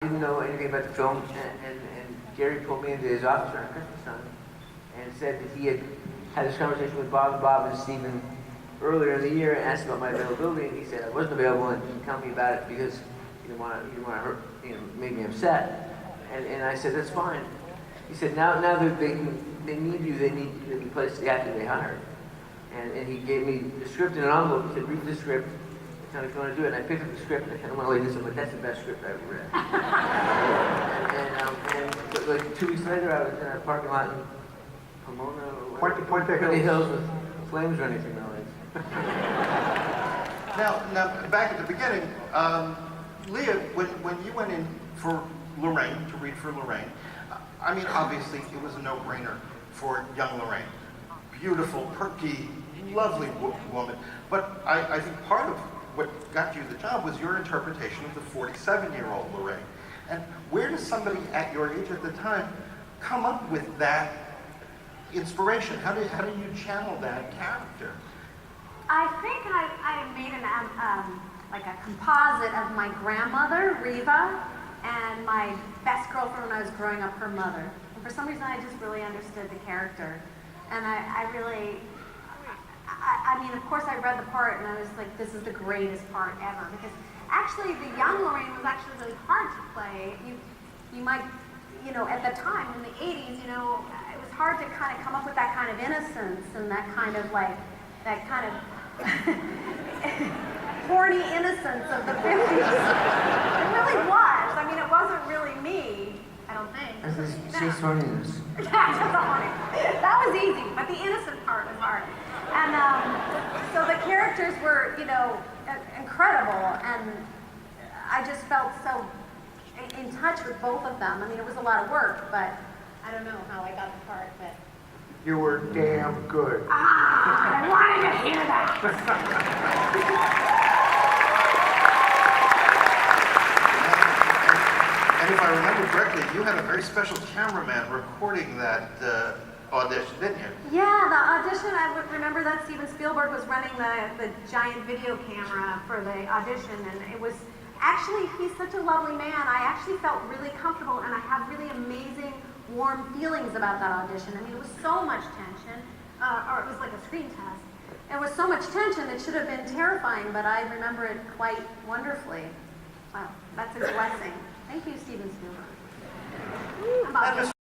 Didn't know anything about the film, and Gary pulled me into his office around Christmas time and said that he had had this conversation with Bob and Stephen earlier in the year and asked about my availability, and he said I wasn't available and he didn't tell me about it because he didn't want to hurt, make me upset. And I said that's fine. He said now that they need you, they need you to replace the actor they hired. And he gave me the script in an envelope. He said read the script. Tell me if you want to do it. And I picked up the script, and I don't want to lay this up, but that's the best script I ever read. and like 2 weeks later, I was in a parking lot in Pomona, or Puente Hills with flames running through my legs. Now, back at the beginning, Lea, when you went in for Lorraine, to read for Lorraine, I mean, obviously, it was a no-brainer for young Lorraine. Beautiful, perky, lovely woman. But I think part of what got you the job was your interpretation of the 47-year-old Lorraine. And where does somebody at your age at the time come up with that inspiration? How do you channel that character? I think I made like a composite of my grandmother, Reva, and my best girlfriend when I was growing up, her mother. And for some reason, I just really understood the character. And I mean, of course, I read the part, and I was like, this is the greatest part ever. Because actually, the young Lorraine was actually really hard to play. You might, at the time, in the 80s, it was hard to kind of come up with that kind of innocence and that kind of horny innocence of the 50s. It really was. I mean, it wasn't really me, I don't think. It's just funniness. That was easy, but the innocent part was hard. And so the characters were, incredible, and I just felt so in touch with both of them. I mean, it was a lot of work, but I don't know how I got the part, but... You were damn good. I wanted to hear that! And if I remember correctly, you had a very special cameraman recording that audition, didn't you? Yeah, the audition, I would remember that Steven Spielberg was running the giant video camera for the audition, and it was actually, he's such a lovely man. I actually felt really comfortable, and I have really amazing, warm feelings about that audition. I mean, it was so much tension, or it was like a screen test. It was so much tension, it should have been terrifying, but I remember it quite wonderfully. Wow, that's his blessing. Thank you, Steven Spielberg.